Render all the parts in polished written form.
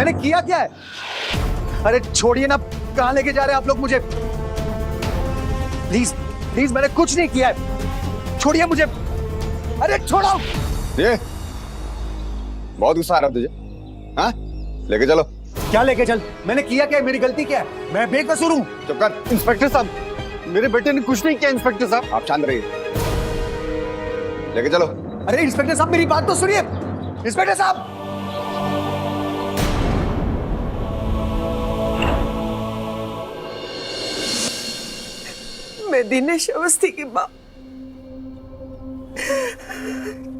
मैंने किया क्या है? अरे छोड़िए ना, कहां लेके जा रहे हैं आप लोग मुझे? प्लीज प्लीज, मैंने कुछ नहीं किया है, छोड़िए मुझे। अरे छोड़ो। ये बहुत गुस्सा आ रहा है तुझे? हाँ, लेके चलो। क्या लेके चल? मैंने किया क्या है? मेरी गलती क्या है? मैं बेकसूर हूँ। चुप कर। इंस्पेक्टर साहब, मेरे बेटे ने कुछ नहीं किया। इंस्पेक्टर साहब आप शांत रहिए, लेके चलो। अरे इंस्पेक्टर साहब, मेरी बात तो सुनिए। इंस्पेक्टर साहब, मैं दिनेश अवस्थी की मां,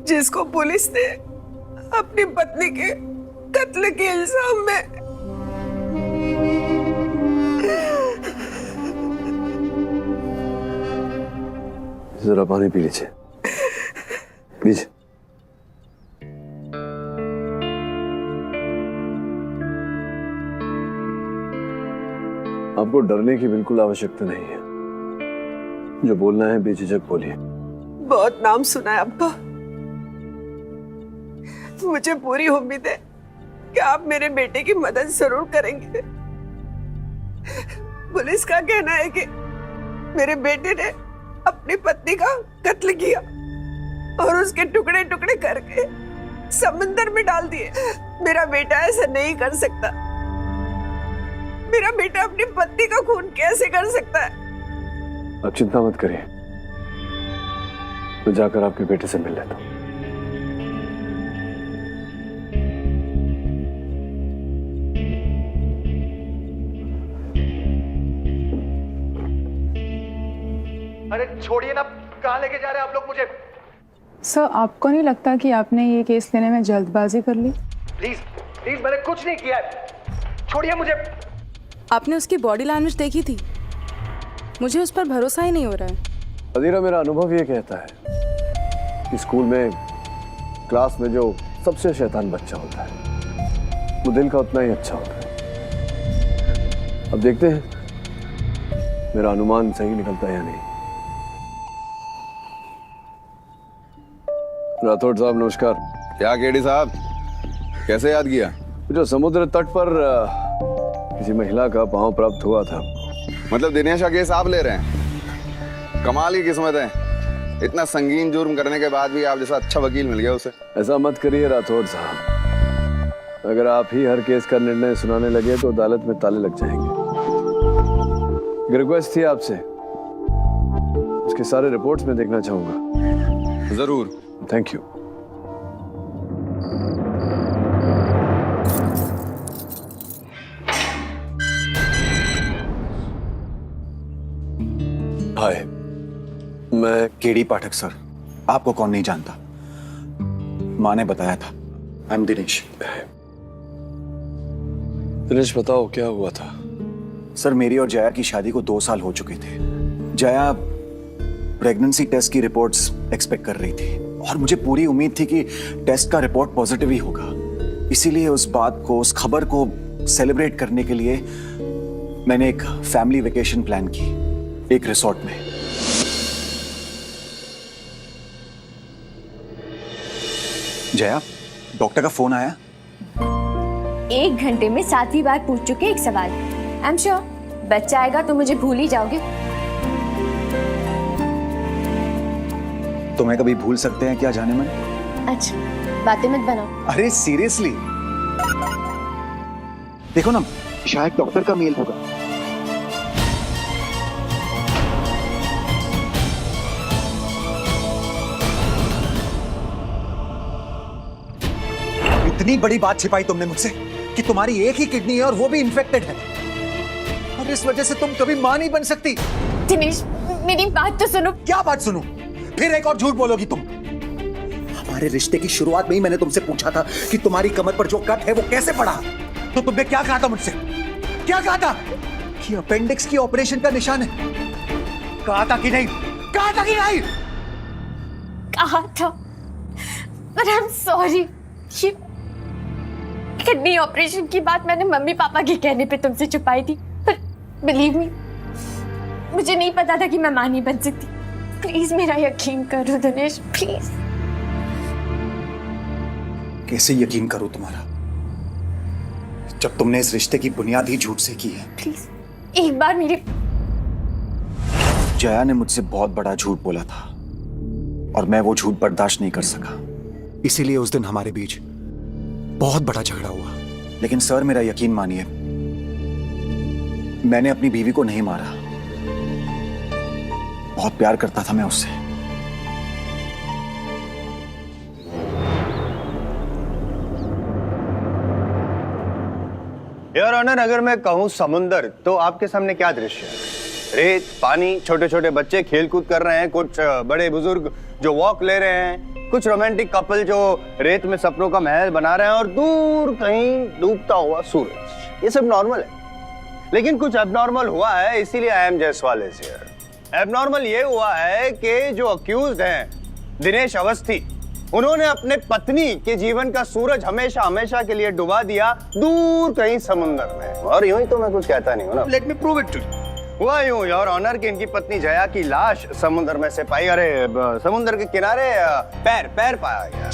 जिसको पुलिस ने अपनी पत्नी के कत्ल के इल्जाम में जरा पानी पी लीजिए, प्लीज। आपको डरने की बिल्कुल आवश्यकता नहीं है। जो बोलना है बेझिझक बोलिए। बहुत नाम सुना है अब्बा। मुझे पूरी उम्मीद है कि आप मेरे बेटे की मदद जरूर करेंगे। पुलिस का कहना है कि मेरे बेटे ने अपनी पत्नी का कत्ल किया और उसके टुकड़े टुकड़े करके समंदर में डाल दिए। मेरा बेटा ऐसा नहीं कर सकता। मेरा बेटा अपनी पत्नी का खून कैसे कर सकता है? आप चिंता मत करिए, मैं जाकर आपके बेटे से मिल लेता हूं। अरे छोड़िए ना, कहां लेके जा रहे हैं आप लोग मुझे? सर, आपको नहीं लगता कि आपने ये केस लेने में जल्दबाजी कर ली? प्लीज प्लीज, मैंने कुछ नहीं किया है, छोड़िए मुझे। आपने उसकी बॉडी लैंग्वेज देखी थी? मुझे उस पर भरोसा ही नहीं हो रहा है। अदीरा, मेरा अनुभव ये कहता है कि स्कूल में, क्लास में जो सबसे शैतान बच्चा होता है वो दिल का उतना ही अच्छा होता है। अब देखते हैं मेरा अनुमान सही निकलता है या नहीं। राठौड़ साहब नमस्कार। क्या केडी साहब, कैसे याद किया? जो समुद्र तट पर किसी महिला का पांव प्राप्त हुआ था। मतलब दिनेश का केस आप ले रहे हैं? कमाल की किस्मत है, इतना संगीन जुर्म करने के बाद भी आप जैसा अच्छा वकील मिल गया उसे। ऐसा मत करिए राठौड़ साहब, अगर आप ही हर केस का निर्णय सुनाने लगे तो अदालत में ताले लग जाएंगे। एक रिक्वेस्ट थी आपसे, उसके सारे रिपोर्ट्स में देखना चाहूंगा। जरूर। Thank you. हाय, मैं केडी पाठक सर। आपको कौन नहीं जानता? माँ ने बताया था। I am Dinesh. दिनेश, बताओ क्या हुआ था? सर, मेरी और जया की शादी को 2 साल हो चुके थे। जया प्रेगनेंसी टेस्ट की रिपोर्ट्स एक्सपेक्ट कर रही थी और मुझे पूरी उम्मीद थी कि टेस्ट का रिपोर्ट पॉजिटिव ही होगा। इसीलिए उस बात को, उस खबर को सेलिब्रेट करने के लिए मैंने एक फैमिली वेकेशन प्लान की, एक रिसोर्ट में। जया, डॉक्टर का फोन आया? 1 घंटे में 7वीं बार पूछ चुके एक सवाल। आई एम श्योर बच्चा आएगा तो मुझे भूल ही जाओगे। तुम्हें कभी भूल सकते हैं क्या जाने मन? अच्छा, बातें मत बनाओ। अरे सीरियसली, देखो ना, शायद डॉक्टर का मेल होगा। इतनी बड़ी बात छिपाई तुमने मुझसे कि तुम्हारी एक ही किडनी है और वो भी इन्फेक्टेड है, और इस वजह से तुम कभी मां नहीं बन सकती। दिनेश, मेरी बात तो सुनो। क्या बात सुनूं? फिर एक और झूठ बोलोगी तुम। हमारे रिश्ते की शुरुआत में ही मैंने तुमसे पूछा था कि तुम्हारी कमर पर जो कट है वो कैसे पड़ा, तो तुमने क्या कहा था मुझसे? क्या कहा था? कि अपेंडिक्स की ऑपरेशन का निशान है। कहा था कि नहीं? कहा था कि नहीं? कहा था, but I'm sorry। ये किडनी ऑपरेशन की बात मैंने मम्मी पापा के कहने पे तुमसे छुपाई थी, पर बिलीव मी, मुझे नहीं पता था कि मैं मां नहीं बन सकती। प्लीज मेरा यकीन करो दिनेश, प्लीज। कैसे यकीन करूं तुम्हारा? जब तुमने इस रिश्ते की बुनियाद ही झूठ से की है। प्लीज एक बार मेरी। जया ने मुझसे बहुत बड़ा झूठ बोला था और मैं वो झूठ बर्दाश्त नहीं कर सका, इसीलिए उस दिन हमारे बीच बहुत बड़ा झगड़ा हुआ। लेकिन सर मेरा यकीन मानिए, मैंने अपनी बीवी को नहीं मारा। बहुत प्यार करता था मैं उससे। योर ऑनर, अगर मैं कहूं समुंदर तो आपके सामने क्या दृश्य है? रेत, पानी, छोटे छोटे बच्चे खेल कूद कर रहे हैं, कुछ बड़े बुजुर्ग जो वॉक ले रहे हैं, कुछ रोमांटिक कपल जो रेत में सपनों का महल बना रहे हैं और दूर कहीं डूबता हुआ सूरज। ये सब नॉर्मल है, लेकिन कुछ एबनॉर्मल हुआ है, इसीलिए I am Jaiswal is here. Abnormal ये हुआ है कि जो अक्यूज्ड हैं दिनेश अवस्थी, उन्होंने अपने पत्नी के जीवन का सूरज हमेशा हमेशा के लिए डुबा दिया दूर कहीं समुंदर में। और यूं ही तो मैं कुछ कहता नहीं हूं ना, let me prove it to you. हुआ यूं योर ऑनर कि इनकी पत्नी जया की लाश समुद्र में से पाई, अरे समुद्र के किनारे पैर पाया गया।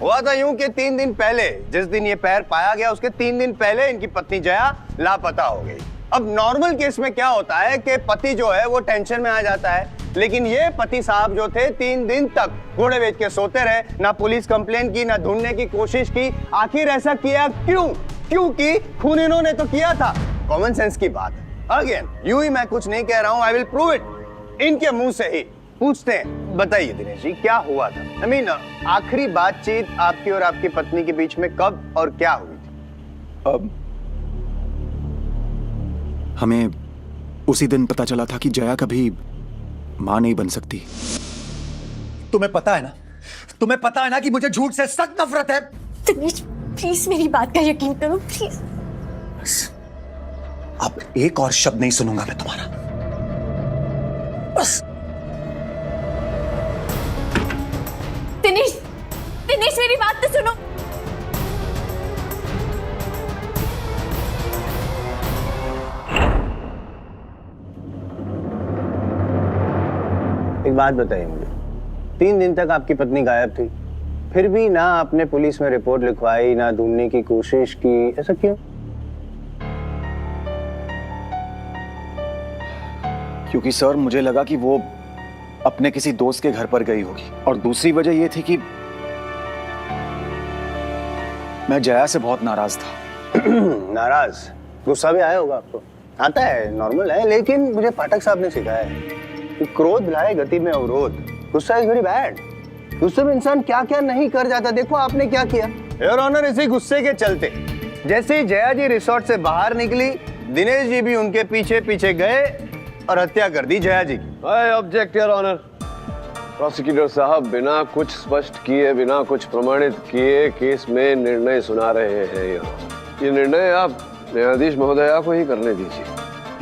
हुआ था यूं कि 3 दिन पहले, जिस दिन ये पैर पाया गया उसके 3 दिन पहले इनकी पत्नी जया लापता हो गई। अब नॉर्मल केस में क्या होता है कि पति जो है वो टेंशन में आ जाता है, लेकिन ये पति साहब जो थे 3 दिन तक घोड़े बेच के सोते रहे, ना पुलिस कंप्लेंट की, ना ढूंढने की कोशिश की। आखिर ऐसा किया क्यों? क्योंकि खून इन्होंने तो किया था। कॉमन सेंस की बात है। अगेन यूं ही मैं कुछ नहीं कह रहा हूं, आई विल प्रूव इट। इनके मुंह से ही पूछते हैं, बताइए दिनेश जी क्या हुआ था? आई मीन आखिरी बातचीत आपकी और आपकी पत्नी के बीच में कब और क्या हुई थी? हमें उसी दिन पता चला था कि जया कभी मां नहीं बन सकती। तुम्हें पता है ना, तुम्हें पता है ना कि मुझे झूठ से सख्त नफरत है। दिनेश प्लीज मेरी बात का यकीन करो प्लीज। बस अब एक और शब्द नहीं सुनूंगा मैं तुम्हारा, बस। दिनेश मेरी बात तो सुनो। एक बात बताइए मुझे, 3 दिन तक आपकी पत्नी गायब थी, फिर भी ना आपने पुलिस में रिपोर्ट लिखवाई, ना ढूंढने की कोशिश की, ऐसा क्यों? क्योंकि सर मुझे लगा कि वो अपने किसी दोस्त के घर पर गई होगी, और दूसरी वजह यह थी कि मैं जया से बहुत नाराज था। नाराज? गुस्सा भी आया होगा आपको? आता है, नॉर्मल है, लेकिन मुझे पाठक साहब ने सिखाया है कि क्रोध लाए गति में अवरोध। गुस्सा इज वेरी बैड। गुस्से में इंसान क्या क्या नहीं कर जाता। देखो आपने क्या किया। योर ऑनर, इसी गुस्से के चलते जैसे ही जया जी रिसोर्ट से बाहर निकली, दिनेश जी भी उनके पीछे पीछे गए और हत्या कर दी जया जी की। I object your honour. Prosecutor साहब बिना कुछ स्पष्ट किए, बिना कुछ प्रमाणित किए केस में निर्णय सुना रहे हैं। ये निर्णय आप न्यायाधीश महोदया को ही करने दीजिए।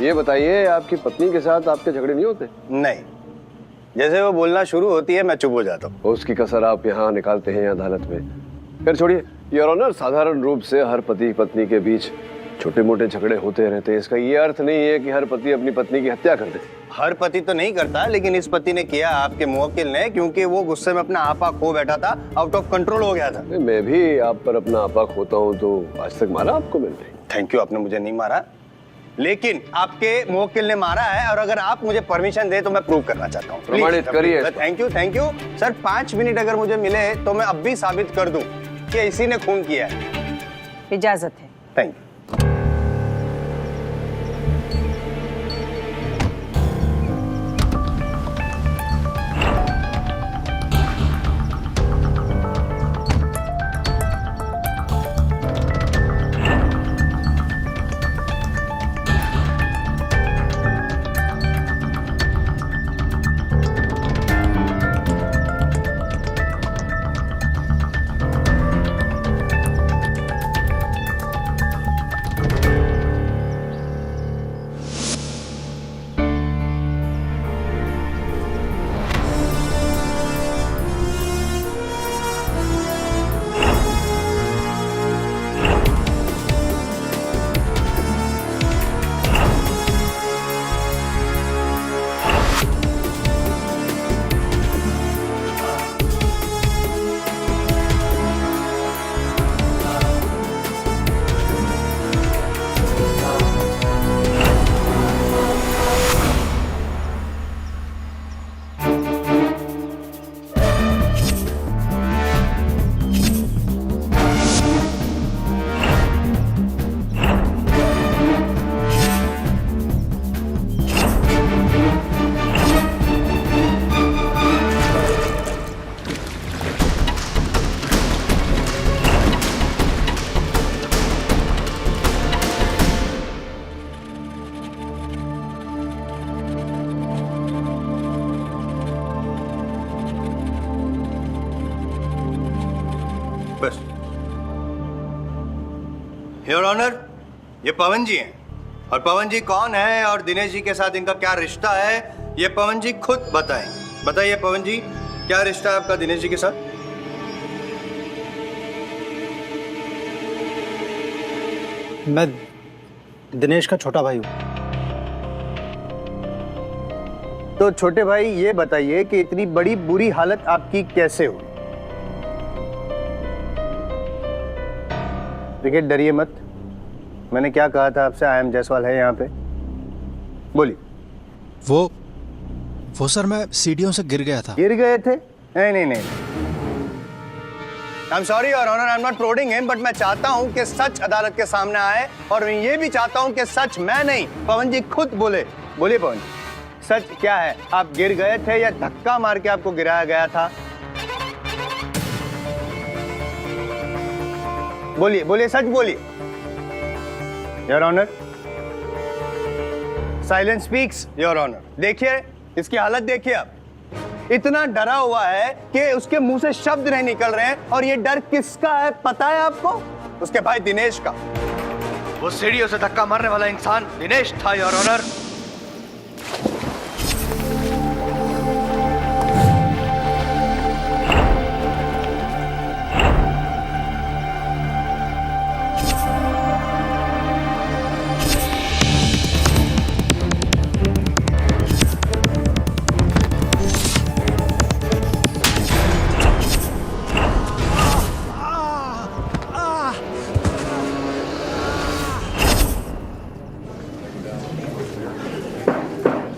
ये बताइए, आपकी पत्नी के साथ आपके झगड़े नहीं होते? नहीं, जैसे वो बोलना शुरू होती है मैं चुप हो जाता हूँ। उसकी कसर आप यहाँ निकालते हैं अदालत में। फिर छोड़िए योर ऑनर, साधारण रूप से हर पति पत्नी के बीच छोटे मोटे झगड़े होते रहते हैं। इसका ये अर्थ नहीं है कि हर पति अपनी पत्नी की हत्या कर दे। हर पति तो नहीं करता, लेकिन इस पति ने किया, आपके मुवक्किल ने, क्योंकि वो गुस्से में अपना आपा खो बैठा था, आउट ऑफ कंट्रोल हो गया था। मैं भी आप पर अपना आपा खोता हूँ, तो आज तक मारा आपको मैंने? थैंक यू, आपने मुझे नहीं मारा, लेकिन आपके मुवक्किल ने मारा है, और अगर आप मुझे परमिशन दे तो मैं प्रूव करना चाहता हूँ। प्रमाणित करिए। Thank you sir. 5 मिनट अगर मुझे मिले तो मैं अब भी साबित कर दूं कि इसी ने खून किया है। इजाजत है। Thank you. बस। योर ऑनर, ये पवन जी हैं, और पवन जी कौन है और दिनेश जी के साथ इनका क्या रिश्ता है, ये पवन जी खुद बताएं। बताइए पवन जी, क्या रिश्ता है आपका दिनेश जी के साथ? मैं दिनेश का छोटा भाई हूँ। तो छोटे भाई ये बताइए कि इतनी बड़ी बुरी हालत आपकी कैसे हुई? देखिए डरिए मत, मैंने क्या कहा था आपसे, आई एम जायसवाल है यहाँ पे, बोलिए। वो सर मैं सीढ़ियों से गिर गया था। गिर गए थे? नहीं I am sorry your honour, I am not prodding him, but मैं चाहता हूं कि सच अदालत के सामने आए, और मैं ये भी चाहता हूं कि सच मैं नहीं, पवन जी खुद बोले। बोलिए पवन जी, सच क्या है? आप गिर गए थे या धक्का मार के आपको गिराया गया था? बोलिए बोलिए, सच बोलिए your honour. Silence speaks your honour. देखिए इसकी हालत देखिए आप, इतना डरा हुआ है कि उसके मुंह से शब्द नहीं निकल रहे हैं, और ये डर किसका है पता है आपको? उसके भाई दिनेश का। वो सीढ़ियों से धक्का मारने वाला इंसान दिनेश था your honour.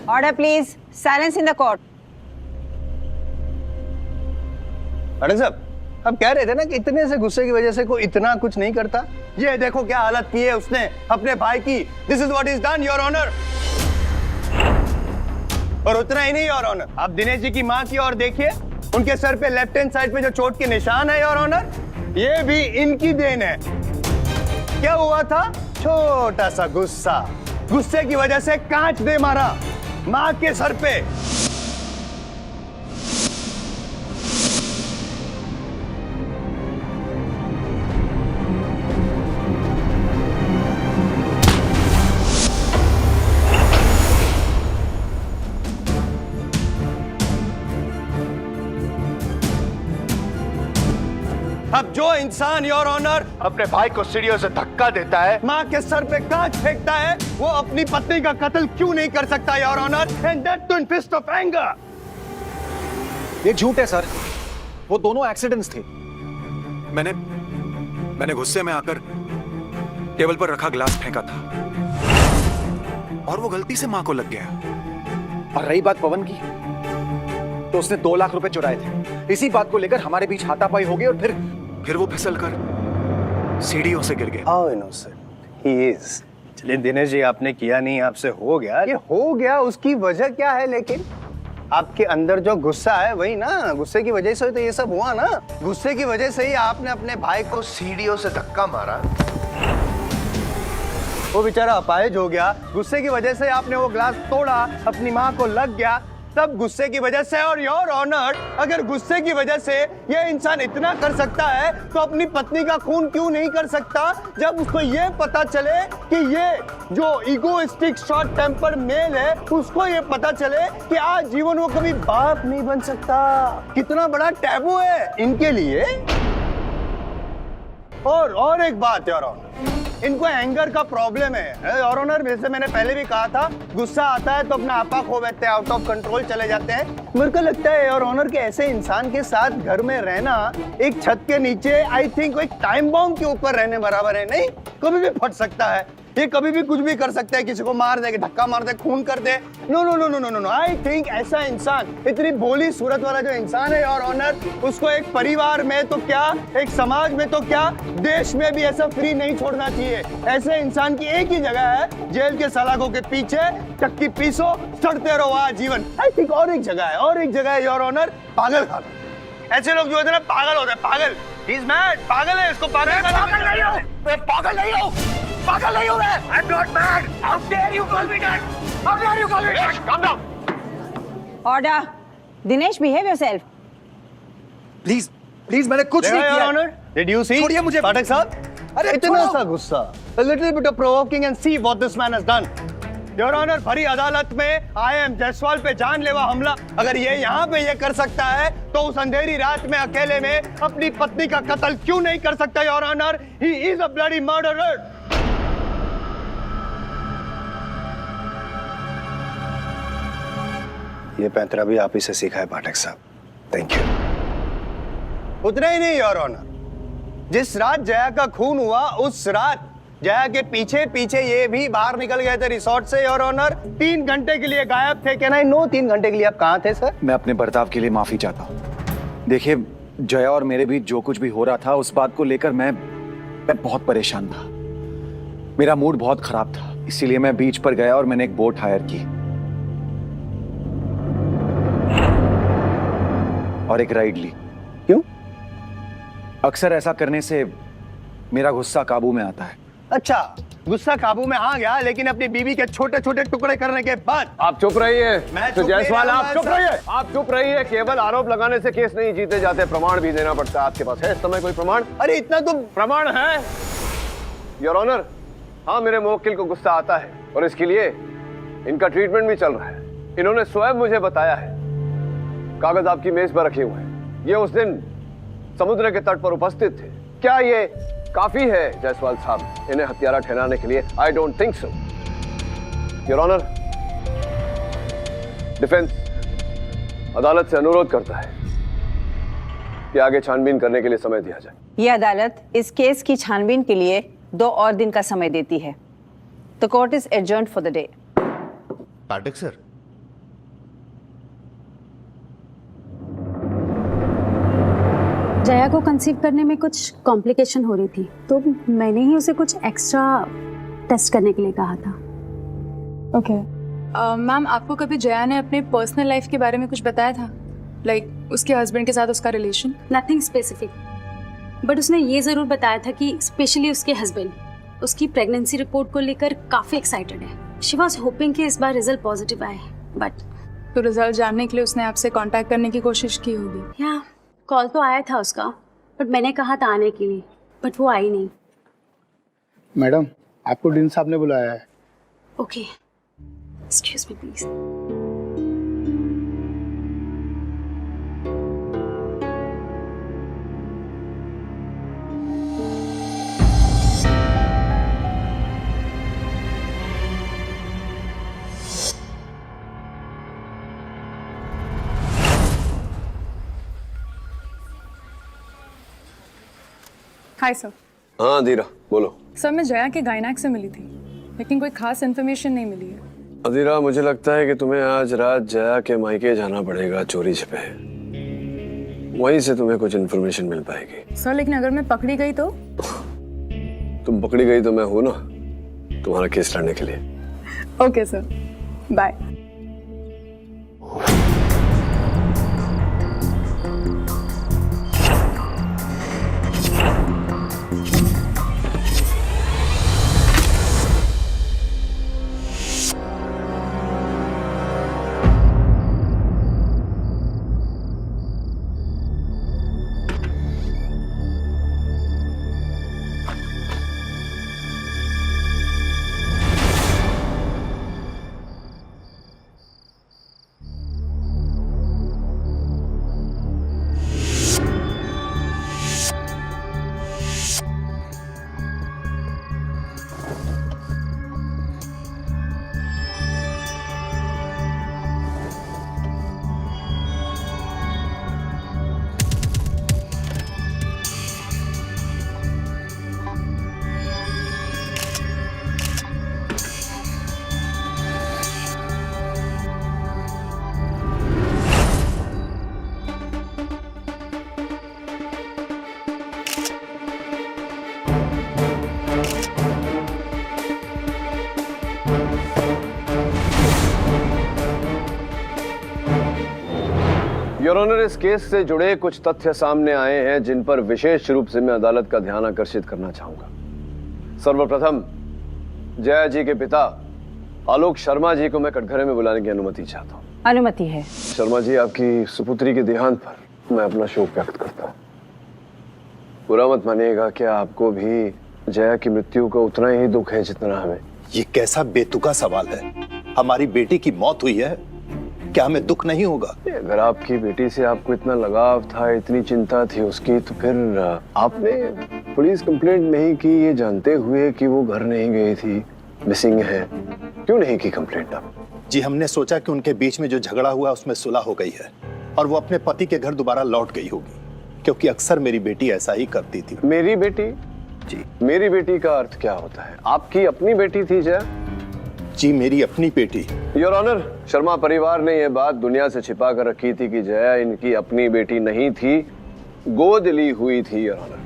Order please. Silence in the court. अरे साहब, अब कह रहे थे ना कि इतने से गुस्से की वजह से कोई इतना कुछ नहीं करता। ये देखो क्या हालत की है उसने अपने भाई की। This is what is done your honour. और उतना ही नहीं योर ऑनर, आप दिनेश जी की माँ की ओर देखिए, उनके सर पे लेफ्ट हैंड साइड पे जो चोट के निशान है योर ऑनर, ये भी इनकी देन है। क्या हुआ था? छोटा सा गुस्सा, गुस्से की वजह से कांच दे मारा माँ के सर पे। अब जो इंसान योर ऑनर अपने भाई को सीढ़ियों से धक्का देता है, माँ के सर पे कांच फेंकता है, वो अपनी पत्नी का कत्ल क्यों नहीं कर सकता your honour? And that too in fist of anger. ये झूठ है सर, वो दोनों एक्सीडेंट्स थे। मैंने गुस्से में आकर टेबल पर रखा ग्लास फेंका था, और वो गलती से मां को लग गया। और रही बात पवन की, तो उसने 2 लाख रुपए चुराए थे। इसी बात को लेकर हमारे बीच हाथापाई हो गई, और फिर वो फिसलकर सीढ़ियों से गिर गया। How innocent he is. चलिए दिनेश जी, आपने किया नहीं, आपसे हो गया। ये हो गया, उसकी वजह क्या है? लेकिन आपके अंदर जो गुस्सा है वही ना, गुस्से की वजह से तो ये सब हुआ ना। गुस्से की वजह से ही आपने अपने भाई को सीढ़ियों से धक्का मारा, वो बेचारा अपाहिज हो गया। गुस्से की वजह से आपने वो ग्लास तोड़ा, अपनी माँ को लग गया, तब गुस्से की वजह से। और योर ऑनर, अगर गुस्से की वजह से ये इंसान इतना कर सकता है, तो अपनी पत्नी का खून क्यों नहीं कर सकता? जब उसको ये पता चले कि ये जो इगोइस्टिक शॉर्ट टेम्पर मेल है, उसको ये पता चले कि आज जीवन वो कभी बाप नहीं बन सकता। कितना बड़ा टैबू है इनके लिए। और एक बात योर ऑनर, इनको एंगर का प्रॉब्लम है योर ऑनर। जैसे मैंने पहले भी कहा था, गुस्सा आता है तो अपना आपा खो बैठते हैं, आउट ऑफ कंट्रोल चले जाते हैं। मेरे को लगता है योर ऑनर के ऐसे इंसान के साथ घर में रहना, एक छत के नीचे, आई थिंक एक टाइम बॉम्ब के ऊपर रहने बराबर है। नहीं, कभी भी फट सकता है, ये कभी भी कुछ भी कर सकते हैं, किसी को मार दे, धक्का मार दे, खून कर दे। No no no no no no, I think ऐसा इंसान, इतनी भोली सूरत वाला जो इंसान है योर ऑनर, उसको एक परिवार में तो क्या, एक समाज में तो क्या, देश में भी ऐसा फ्री नहीं छोड़ना चाहिए। ऐसे इंसान की एक ही जगह है, जेल के सलाखों के पीछे, चक्की पीसो, सड़ते रहो आजीवन। आई थिंक और एक जगह है योर ऑनर, पागल खाना। ऐसे लोग जो होते हैं ना, पागल होते हैं, पागल। He is mad, पागल है, इसको पागल नहीं हो, पागल नहीं हूँ मैं। I'm not mad. How dare you call me that? How dare you call me that? Calm down. Order. Dinesh, behave yourself. Please मैंने कुछ नहीं किया। Honour, Did you see? छोड़िए मुझे। पाठक साहब, अरे इतना छोड़ो। सा गुस्सा। A little bit of provoking and see what this man has done. Your Honor, भरी अदालत में IM जायसवाल पे जानलेवा हमला अगर ये यहाँ पे ये कर सकता है तो उस अंधेरी रात में अकेले में अपनी पत्नी का कत्ल क्यों नहीं कर सकता? Your Honor, he is a bloody murderer. ये पैंतरा भी आप ही से सीखा है पाठक साहब। Thank you. उतना ही नहीं योर ऑनर, जिस रात जया का खून हुआ उस रात जया के पीछे पीछे ये भी बाहर निकल गए थे रिसोर्ट से योर ऑनर। 3 घंटे के लिए गायब थे। कैन आई नो 3 घंटे के लिए आप कहाँ थे सर? मैं अपने बर्ताव के लिए माफी चाहता हूँ। देखिए, जया और मेरे बीच जो कुछ भी हो रहा था उस बात को लेकर मैं बहुत परेशान था। मेरा मूड बहुत खराब था, इसीलिए मैं बीच पर गया और मैंने एक बोट हायर की और एक राइड ली। क्यों? अक्सर ऐसा करने से मेरा गुस्सा काबू में आता है। अच्छा, गुस्सा काबू में आ गया, लेकिन अपनी बीवी के छोटे छोटे टुकड़े करने के बाद आप चुप रहिए। मैं तो चुप जायसवाल नहीं आप रहूंगा, चुप सर। रहिए। आप चुप रहिए। केवल आरोप लगाने से केस नहीं जीते जाते, प्रमाण भी देना पड़ता है। आपके पास है इस समय कोई प्रमाण? अरे इतना तो प्रमाण है योर ऑनर। हाँ, मेरे मुवक्किल को गुस्सा आता है और इसके लिए इनका ट्रीटमेंट भी चल रहा है। इन्होंने स्वयं मुझे बताया है। कागज आपकी मेज पर रखे हुए हैं। ये उस दिन समुद्र के तट पर उपस्थित थे। क्या ये काफी है जायसवाल साहब इन्हें हत्यारा ठहराने के लिए? I don't think so your honour. Defence अदालत से अनुरोध करता है कि आगे छानबीन करने के लिए समय दिया जाए। ये अदालत इस केस की छानबीन के लिए 2 और दिन का समय देती है। The court is adjourned for the day. Pathak sir, Jaya को कंसीव करने में कुछ कॉम्प्लिकेशन हो रही थी, तो मैंने ही उसे कुछ एक्स्ट्रा टेस्ट करने के लिए कहा था। ओके। मैम, आपको कभी जया ने अपने पर्सनल लाइफ के बारे में कुछ बताया था? लाइक उसके हस्बैंड के साथ उसका रिलेशन? नथिंग स्पेसिफिक, बट उसने ये ज़रूर बताया था कि स्पेशली उसके हस्बैंड उसकी प्रेगनेंसी रिपोर्ट को लेकर काफ़ी एक्साइटेड है। शी वॉज होपिंग कि इस बार रिजल्ट पॉजिटिव आए, बट तो रिजल्ट जानने के लिए उसने आपसे कांटेक्ट करने की कोशिश की होगी। या कॉल तो आया था उसका, बट मैंने कहा था आने के लिए, बट वो आई नहीं। मैडम, आपको डीन साहब ने बुलाया है। Okay, excuse me please. Hi sir. हाँ धीरा, बोलो। सर, मैं जया के गायनेक से मिली थी, लेकिन कोई खास इन्फॉर्मेशन नहीं मिली है। अधीरा, मुझे लगता है कि तुम्हें आज रात जया के मायके जाना पड़ेगा चोरी छिपे। वहीं से तुम्हें कुछ इन्फॉर्मेशन मिल पाएगी। सर, लेकिन अगर मैं पकड़ी गई तो? तुम पकड़ी गई तो मैं हूं ना तुम्हारा केस लड़ने के लिए। Okay sir, bye. Your honour, इस केस से जुड़े कुछ तथ्य सामने आए हैं जिन पर विशेष रूप से मैं अदालत का ध्यान आकर्षित करना चाहूंगा। सर्वप्रथम, जया जी के पिता आलोक शर्मा जी को मैं कटघरे में बुलाने की अनुमति चाहता हूँ। अनुमति है। शर्मा जी, आपकी सुपुत्री के देहांत पर मैं अपना शोक व्यक्त करता हूँ। बुरा मत मानिएगा, क्या आपको भी जया की मृत्यु का उतना ही दुख है जितना हमें? ये कैसा बेतुका सवाल है? हमारी बेटी की मौत हुई है, क्या हमें दुख नहीं होगा? अगर आपकी बेटी से आपको इतना लगाव था, इतनी चिंता थी उसकी, तो फिर आपने पुलिस कंप्लेंट नहीं की ये जानते हुए कि वो घर नहीं गई थी, मिसिंग है? क्यों नहीं की कंप्लेंट आप? जी हमने सोचा कि उनके बीच में जो झगड़ा हुआ उसमें सुलह हो गई है और वो अपने पति के घर दोबारा लौट गई होगी, क्योंकि अक्सर मेरी बेटी ऐसा ही करती थी। मेरी बेटी? जी। मेरी बेटी का अर्थ क्या होता है? आपकी अपनी बेटी थी जया? जी मेरी अपनी बेटी। योर ऑनर, शर्मा परिवार ने यह बात दुनिया से छिपा कर रखी थी कि जया इनकी अपनी बेटी नहीं थी, गोद ली हुई थी। योर ऑनर,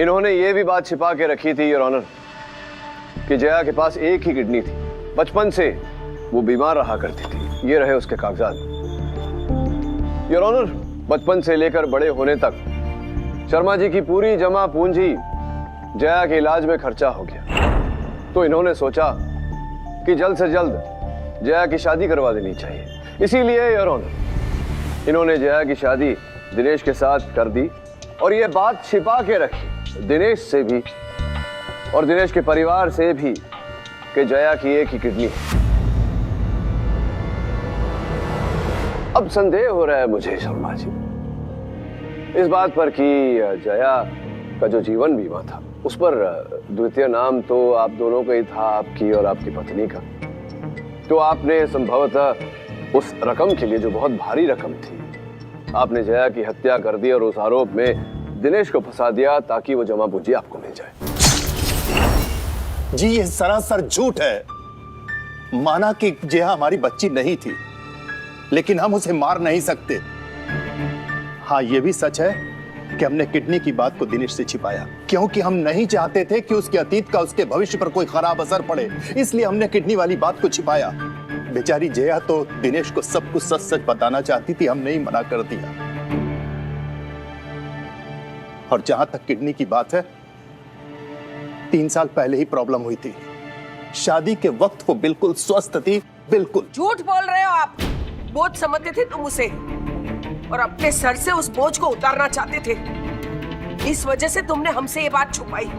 इन्होंने ये भी बात छिपा के रखी थी योर ऑनर कि जया के पास एक ही किडनी थी, बचपन से वो बीमार रहा करती थी। ये रहे उसके कागजात। योर ऑनर, बचपन से लेकर बड़े होने तक शर्मा जी की पूरी जमा पूंजी जया के इलाज में खर्चा हो गया, तो इन्होंने सोचा कि जल्द से जल्द जया की शादी करवा देनी चाहिए। इसीलिए योर ऑनर, इन्होंने जया की शादी दिनेश के साथ कर दी और ये बात छिपा के रखी दिनेश से भी और दिनेश के परिवार से भी कि जया की एक ही किडनी है। अब संदेह हो रहा है मुझे शर्मा जी इस बात पर कि जया का जो जीवन बीमा था उस पर द्वितीय नाम तो आप दोनों का ही था, आपकी और आपकी पत्नी का। तो आपने संभवतः उस रकम के लिए, जो बहुत भारी रकम थी, आपने जया की हत्या कर दी और उस आरोप में दिनेश को फंसा दिया ताकि वो जमा पूंजी आपको मिल जाए। जी ये सरासर झूठ है। माना कि जया हमारी बच्ची नहीं थी, लेकिन हम उसे मार नहीं सकते। हाँ ये भी सच है कि हमने किडनी की बात को दिनेश से छिपाया, क्योंकि हम नहीं चाहते थे कि उसके अतीत का उसके भविष्य पर कोई खराब असर पड़े, इसलिए हमने किडनी वाली बात को छिपाया। बेचारी जया तो दिनेश को सब कुछ सच सच बताना चाहती थी, हमने ही मना कर दिया। और जहां तक किडनी की बात है, 3 साल पहले ही प्रॉब्लम हुई थी। शादी के वक्त वो बिल्कुल स्वस्थ थी, बिल्कुल। झूठ बोल रहे हो आप। बोझ समझते थे तुम उसे और अपने सर से उस बोझ को उतारना चाहते थे। इस वजह से तुमने हमसे ये बात छुपाई।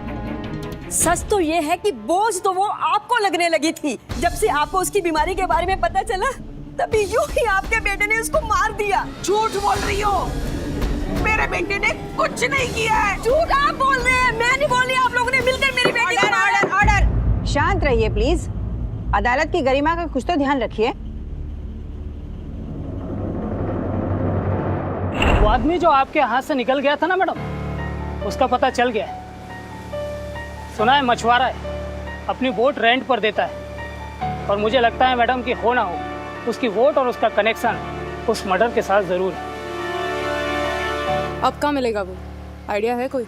सच तो ये है कि बोझ तो वो आपको लगने लगी थी। जब से आपको उसकी बीमारी के बारे में पता चला, तभी यूं ही आपके बेटे ने उसको मार दिया। झूठ बोल रही हो। मेरे बेटे ने कुछ नहीं किया है। झूठ आप बोल रहे हैं, मैं नहीं बोल रही। आप लोगों ने मिलकर मेरी बेटी को मारा। Order, order. शांत रहिए प्लीज। अदालत की गरिमा का कुछ तो ध्यान रखिए। वो आदमी जो आपके हाथ से निकल गया था ना मैडम, उसका पता चल गया है। सुना है मछुआरा है, अपनी बोट रेंट पर देता है, और मुझे लगता है मैडम कि हो ना हो उसकी बोट और उसका कनेक्शन उस मर्डर के साथ जरूर है। अब कहाँ मिलेगा वो? आइडिया है कोई?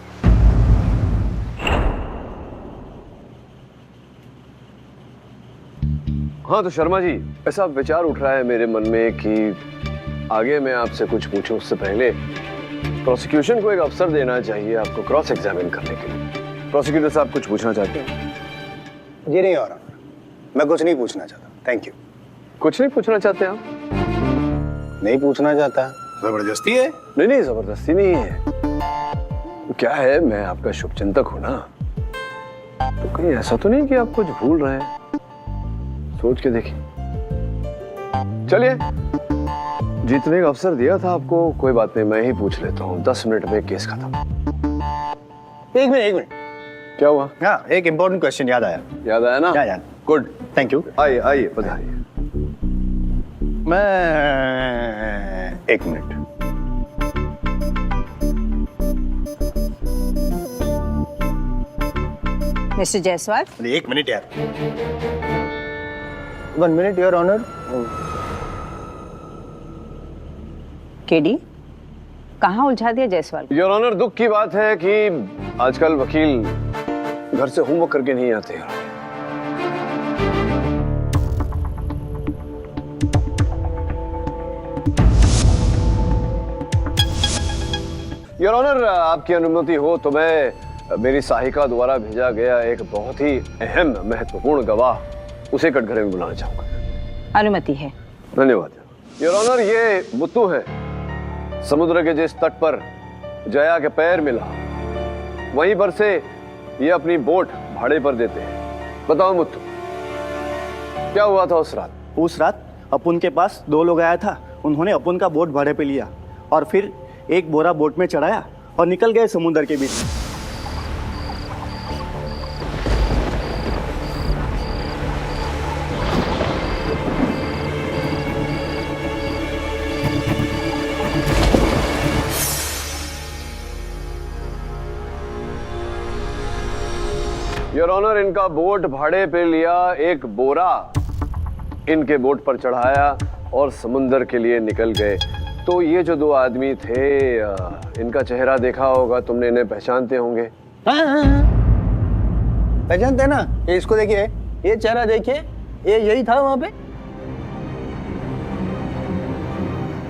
हाँ तो शर्मा जी, ऐसा विचार उठ रहा है मेरे मन में कि आगे मैं आपसे कुछ पूछूं उससे पहले प्रोसिक्यूशन को एक अवसर देना चाहिए आपको क्रॉस एग्जामिन करने के लिए। प्रोसिक्यूटर साहब कुछ पूछना चाहते हैं? जी नहीं, और मैं कुछ नहीं पूछना चाहता। Thank you. कुछ नहीं पूछना चाहते आप? नहीं पूछना चाहता। जबरदस्ती है? नहीं नहीं, जबरदस्ती नहीं है। क्या है, मैं आपका शुभचिंतक हूं ना, तो कहीं ऐसा तो नहीं कि आप कुछ भूल रहे हैं? सोच के देखिए। चलिए, जीतने का अवसर दिया था आपको, कोई बात नहीं, मैं ही पूछ लेता हूँ। 10 मिनट में केस खत्म। एक मिनट। क्या हुआ? हाँ, एक इम्पोर्टेंट क्वेश्चन याद आया। याद आया ना? याद। Good, thank you. आइए आइए, पधारिए। मैं 1 मिनट। मिस्टर जायसवाल। 1 मिनट यार। 1 मिनट योर ऑनर। केडी, कहाँ उलझा दिया जायसवाल? योर ऑनर, दुख की बात है कि आजकल वकील घर से होमवर्क करके नहीं आते हैं। योर ऑनर, आपकी अनुमति हो तो मैं मेरी सहायिका द्वारा भेजा गया एक बहुत ही अहम महत्वपूर्ण गवाह उसे कटघरे में बुलाना चाहूंगा। अनुमति है। धन्यवाद योर ऑनर। ये मुत्तू है, समुद्र के जिस तट पर जया के पैर मिला वहीं पर से ये अपनी बोट भाड़े पर देते हैं। बताओ मुत्तू, क्या हुआ था उस रात? उस रात अपुन के पास 2 लोग आया था। उन्होंने अपुन का बोट भाड़े पे लिया और फिर एक बोरा बोट में चढ़ाया और निकल गए समुद्र के बीच। योर ऑनर, इनका बोट भाड़े पे लिया, एक बोरा इनके बोट पर चढ़ाया और समुंदर के लिए निकल गए। तो ये जो 2 आदमी थे, इनका चेहरा देखा होगा तुमने, इन्हें पहचानते होंगे? पहचानते ना? ये इसको देखिए, ये चेहरा देखिए, ये यही था वहां पे।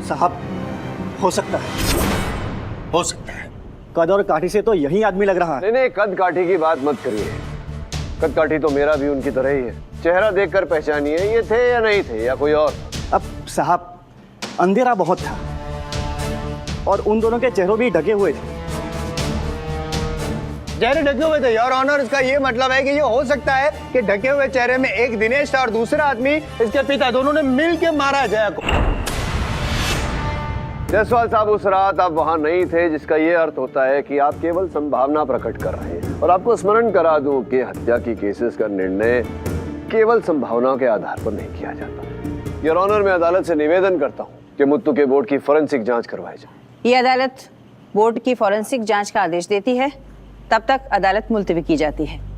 साहब, हो सकता है कद और काठी से तो यही आदमी लग रहा है। नहीं, कद काठी की बात मत करिए। कद काठी तो मेरा भी उनकी तरह ही है। चेहरा देखकर पहचानिए, ये थे या नहीं थे या कोई और? अब साहब, अंधेरा बहुत था और उन दोनों के चेहरों भी ढके हुए थे। चेहरे ढके हुए थे योर ऑनर, इसका ये मतलब है कि ये हो सकता है कि ढके हुए चेहरे में एक दिनेश था और दूसरा आदमी इसके पिता, दोनों ने मिल के मारा जया को। जायसवाल साहब, उस रात आप वहां नहीं थे, जिसका ये अर्थ होता है कि आप केवल संभावना प्रकट कर रहे हैं। और आपको स्मरण करा दूं कि हत्या की केसेस का निर्णय केवल संभावनाओं के आधार पर नहीं किया जाता। योर ऑनर, मैं अदालत से निवेदन करता हूं कि मुत्तू के बोट की फोरेंसिक जांच करवाई जाए। ये अदालत बोर्ड की फॉरेंसिक जांच का आदेश देती है, तब तक अदालत मुलतवी की जाती है।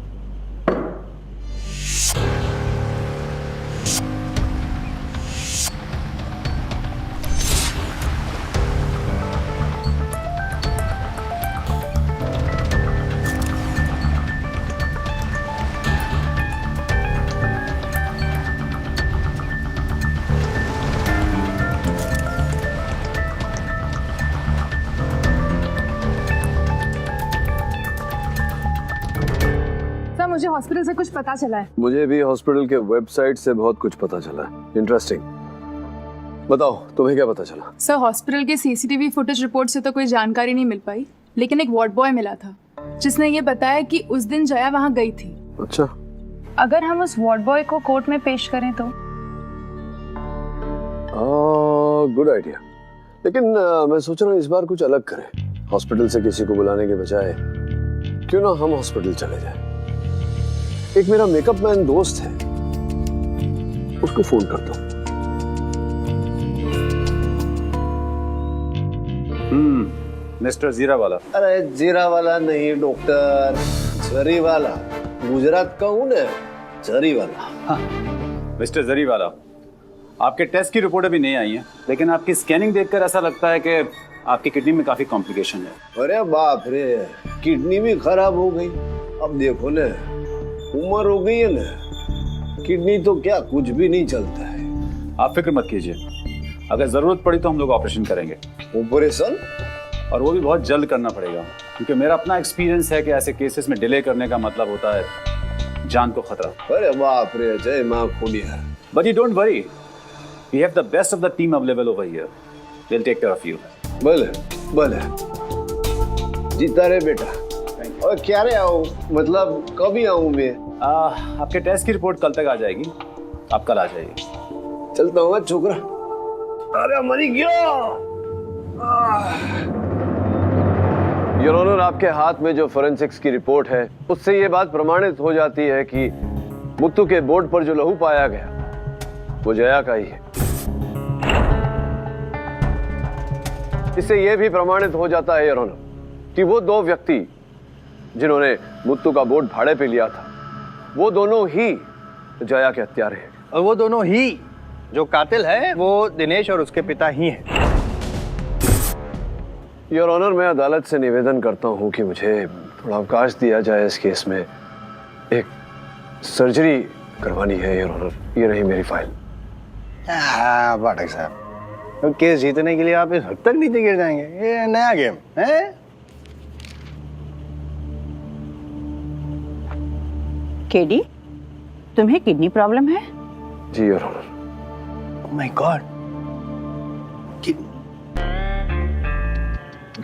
मुझे हॉस्पिटल से कुछ पता चला है। मुझे भी हॉस्पिटल के वेबसाइट से बहुत कुछ पता चला है। इंटरेस्टिंग। बताओ, तुम्हें क्या पता चला? सर, हॉस्पिटल के सीसीटीवी फुटेज रिपोर्ट से तो कोई जानकारी नहीं मिल पाई, लेकिन एक वार्ड बॉय मिला था जिसने ये बताया कि उस दिन जया वहाँ गई थी। अच्छा। अगर हम उस वार्ड बॉय को कोर्ट में पेश करें तो? Good idea. लेकिन मैं सोच रहा हूँ इस बार कुछ अलग करें। हॉस्पिटल से किसी को बुलाने के बजाय क्यों ना हम हॉस्पिटल चले जाएं। एक मेरा मेकअप मैन दोस्त है, उसको फोन करता हूँ। मिस्टर जीरा वाला। अरे जीरा वाला नहीं डॉक्टर, जरी वाला। गुजरात का हूँ ना, जरी वाला। हाँ। मिस्टर जरी वाला, आपके टेस्ट की रिपोर्ट अभी नहीं आई है, लेकिन आपकी स्कैनिंग देखकर ऐसा लगता है कि आपकी किडनी में काफी कॉम्प्लिकेशन है। अरे बाप रे, किडनी भी खराब हो गई। अब देखो ना, उम्र हो गई है ना, किडनी तो क्या कुछ भी नहीं चलता है। आप फिक्र मत कीजिए, अगर जरूरत पड़ी तो हम लोग ऑपरेशन करेंगे। ऑपरेशन? और वो भी बहुत जल्द करना पड़ेगा, क्योंकि मेरा अपना एक्सपीरियंस है कि ऐसे केसेस में डिले करने का मतलब होता है जान को खतरा। अरे बाप रे, जय माँ Khudiya. But you don't worry, we have the best of the team available over here. They will take care of you. भले भले, जीता रे बेटा। और क्या रे आऊं, मतलब कभी आऊं मैं? आपके टेस्ट की रिपोर्ट कल तक आ जाएगी, आप कल आ जाइए। चलता हूँ छोकरा। अरे मरी गया। योर ऑनर, आपके हाथ में जो फोरेंसिक्स की रिपोर्ट है, उससे ये बात प्रमाणित हो जाती है कि मुत्तू के बोर्ड पर जो लहू पाया गया वो जया का ही है। इससे यह भी प्रमाणित हो जाता है योर ऑनर कि वो 2 व्यक्ति जिन्होंने मुत्तू का बोट भाड़े पे लिया था, वो दोनों ही जया के हत्यारे हैं। और वो दोनों ही जो कातिल है वो दिनेश और उसके पिता ही हैं। योर ऑनर, मैं अदालत से निवेदन करता हूं कि मुझे थोड़ा अवकाश दिया जाए। इस केस में एक सर्जरी करवानी है योर ऑनर। ये रही मेरी फाइल। पाठक साहब, तो केस जीतने के लिए आप इस हद तक नीचे गिर जाएंगे? ये नया गेम है। केडी, तुम्हें किडनी प्रॉब्लम है? जी योर ऑनर। माय गॉड,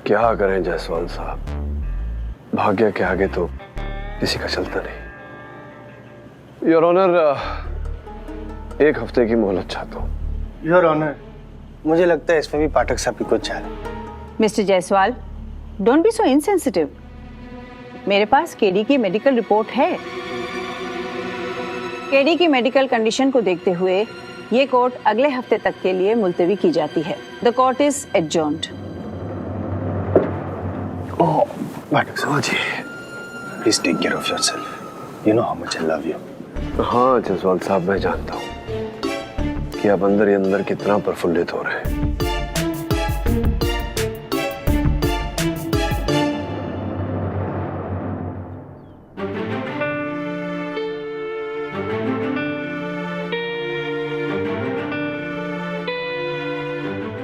क्या करें जायसवाल साहब, भाग्य के आगे तो किसी का चलता नहीं। योर ऑनर, 1 हफ्ते की मोहलत चाहता हूँ। योर ऑनर, मुझे लगता है इसमें भी पाठक साहब की कुछ चाल है। Mister Jaiswal, don't be so insensitive. मेरे पास केडी की मेडिकल रिपोर्ट है। केडी की मेडिकल कंडीशन को देखते हुए ये कोर्ट अगले हफ्ते तक के लिए मुलतवी की जाती है। The court is adjourned. Oh, Pathak साहब ji, please take care of yourself. You know how much I love you. हाँ जायसवाल साहब, मैं जानता हूँ कि आप अंदर ही अंदर कितना प्रफुल्लित हो रहे हैं।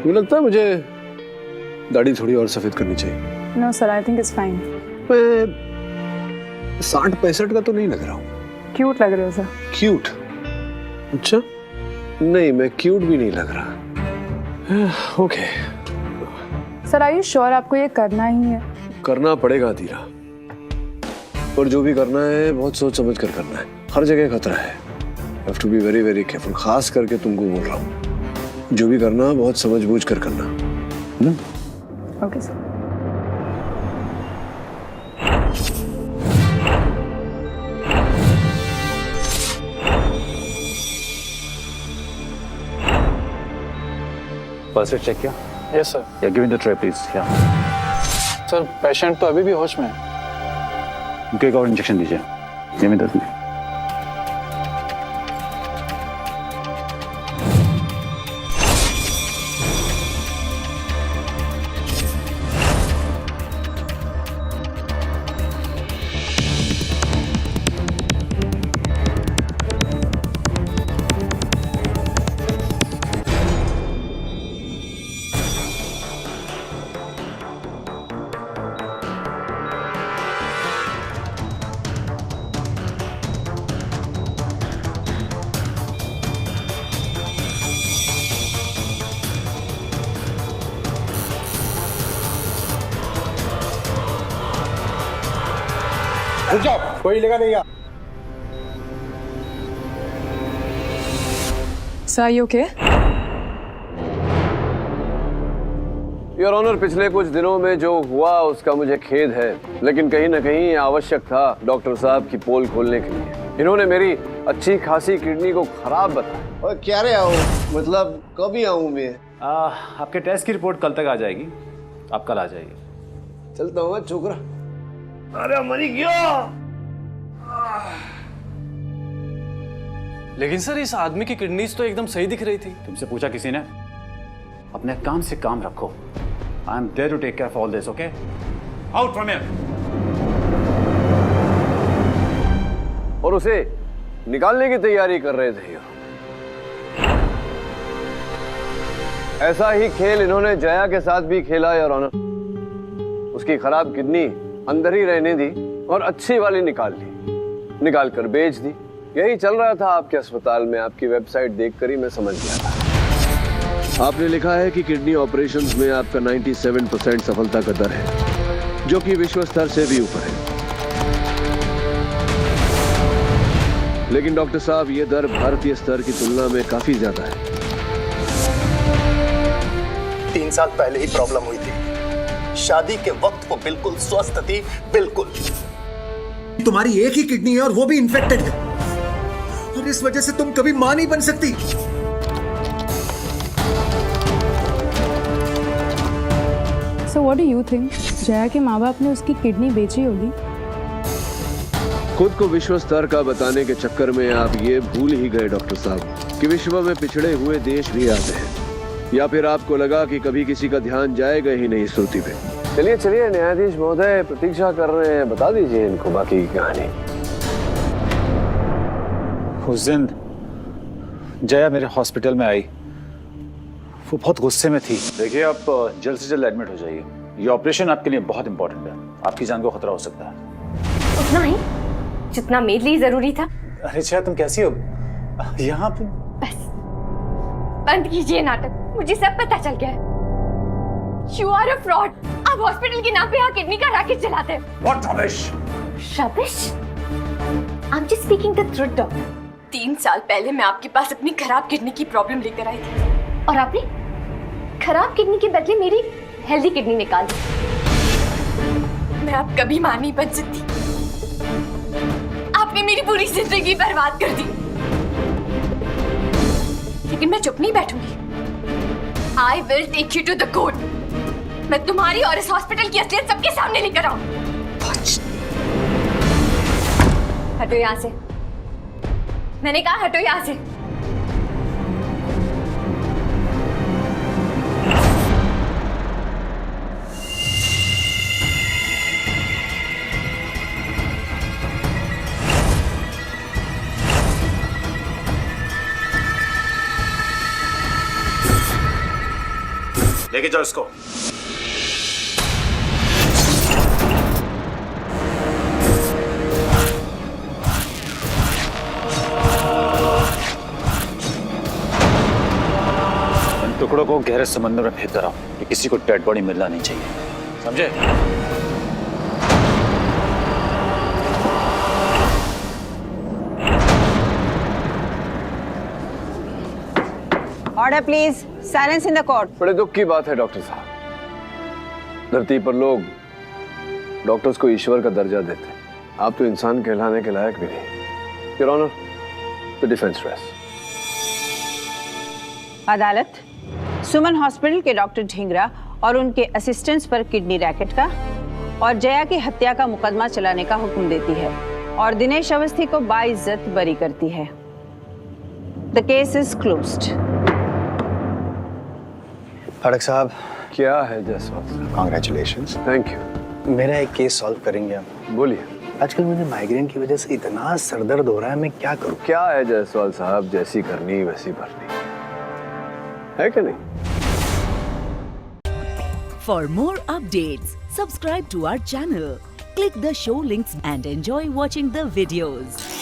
मुझे लगता है मुझे दाढ़ी थोड़ी और सफेद करनी चाहिए। No sir, I think it's fine. मैं 60-65 का तो नहीं लग रहा हूँ। क्यूट लग रहे हो सर। क्यूट? अच्छा, नहीं मैं क्यूट भी नहीं लग रहा। Okay sir, are you sure आपको ये करना ही है? करना पड़ेगा धीरा, और जो भी करना है बहुत सोच समझ कर करना है। हर जगह खतरा है, have to be very very careful. खास करके तुमको बोल रहा हूँ, जो भी करना बहुत समझ बूझ कर करना। Okay sir. Pulse rate check किया? Yes sir. Yeah give me the tray please. Yeah sir, patient तो अभी भी होश में है। उनको एक और इंजेक्शन दीजिए। Give me that. रुक जाओ, कोई लेगा नहीं। Sir, you okay? Your honour, पिछले कुछ दिनों में जो हुआ उसका मुझे खेद है, लेकिन कहीं ना कहीं ये आवश्यक था डॉक्टर साहब की पोल खोलने के लिए। इन्होंने मेरी अच्छी खासी किडनी को खराब बताया। और क्या रे आओ, मतलब कब ही आऊं मैं? आपके टेस्ट की रिपोर्ट कल तक आ जाएगी, आप कल आ जाइए। चलता हूँ छोकरा। अरे मरी गया। लेकिन सर, इस आदमी की किडनीज तो एकदम सही दिख रही थी। तुमसे पूछा किसी ने? अपने काम से काम रखो। I am there to take care of all this, okay? Out from here. और उसे निकालने की तैयारी कर रहे थे। ऐसा ही खेल इन्होंने जया के साथ भी खेला योर ऑनर। उसकी खराब किडनी अंदर ही रहने दी और अच्छी वाली निकाल ली, निकाल कर बेच दी। यही चल रहा था आपके अस्पताल में। आपकी वेबसाइट देखकर ही मैं समझ गया था। आपने लिखा है कि किडनी ऑपरेशंस में आपका 97% सफलता का दर है, जो कि विश्व स्तर से भी ऊपर है। लेकिन डॉक्टर साहब, ये दर भारतीय स्तर की तुलना में काफी ज्यादा है। 3 साल पहले ही प्रॉब्लम हुई थी। शादी के वक्त वो बिल्कुल स्वस्थ थी, बिल्कुल। तुम्हारी एक ही किडनी है और वो भी इन्फेक्टेड है, और इस वजह से तुम कभी मां नहीं बन सकती। So what do you think? Jaya के माँ बाप ने उसकी किडनी बेची होगी? खुद को विश्व स्तर का बताने के चक्कर में आप ये भूल ही गए डॉक्टर साहब कि विश्व में पिछड़े हुए देश भी आते हैं। या फिर आपको लगा कि कभी किसी का ध्यान जाएगा ही नहीं श्रुति पे? चलिए चलिए, न्यायाधीश महोदय प्रतीक्षा कर रहे हैं, बता दीजिए इनको बाकी की कहानी। उस दिन जया मेरे हॉस्पिटल में आई, वो बहुत गुस्से में थी। देखिए, आप जल्द से जल्द एडमिट हो जाइए। ये ऑपरेशन आपके लिए बहुत इंपॉर्टेंट है, आपकी जान को खतरा हो सकता है। उतना ही जितना मेरे लिए जरूरी था। अरे जया, तुम कैसी हो? यहाँ पे बंद कीजिए नाटक, मुझे सब पता चल गया है। You are a fraud. आप हॉस्पिटल के नाम पे यहाँ किडनी का रैकेट चलाते हैं। What rubbish? Rubbish? I'm just speaking the truth, doctor. 3 साल पहले मैं आपके पास अपनी खराब किडनी की प्रॉब्लम लेकर आई थी और आपने खराब किडनी के बदले मेरी हेल्दी किडनी निकाल दी। मैं आप कभी मां नहीं बन सकती। आपने मेरी पूरी जिंदगी बर्बाद कर दी। लेकिन मैं चुप नहीं बैठूंगी। I will take you to the court. मैं तुम्हारी और इस हॉस्पिटल की असलियत सबके सामने लेकर आऊं। हटो यहाँ से। मैंने कहा हटो यहाँ से। लेके जाओ इसको। इन टुकड़ों को गहरे समंदर में फेंक कर आओ कि किसी को डेड बॉडी मिलना नहीं चाहिए, समझे? Order please, silence in the court. बड़े दुख की बात है डॉक्टर साहब, धरती पर लोग डॉक्टर्स को ईश्वर का दर्जा देते हैं। आप तो इंसान कहलाने के लायक भी नहीं। Your honour, the defence rest. अदालत, सुमन हॉस्पिटल के डॉक्टर ढींगरा और उनके असिस्टेंट्स पर किडनी रैकेट का और जया की हत्या का मुकदमा चलाने का हुक्म देती है और दिनेश अवस्थी को बाइज्जत बरी करती है। The case is closed. Phadak साहब, क्या है जायसवाल साहब? कॉन्ग्रेचुलेशंस। Thank you. मेरा एक केस सॉल्व करेंगे आप? बोलिए। आजकल मुझे माइग्रेन की वजह से इतना सरदर्द हो रहा है, मैं क्या करूं? क्या है जायसवाल साहब, जैसी करनी वैसी भरनी है कि नहीं? For more updates, subscribe to our channel, click the show links and enjoy watching the videos.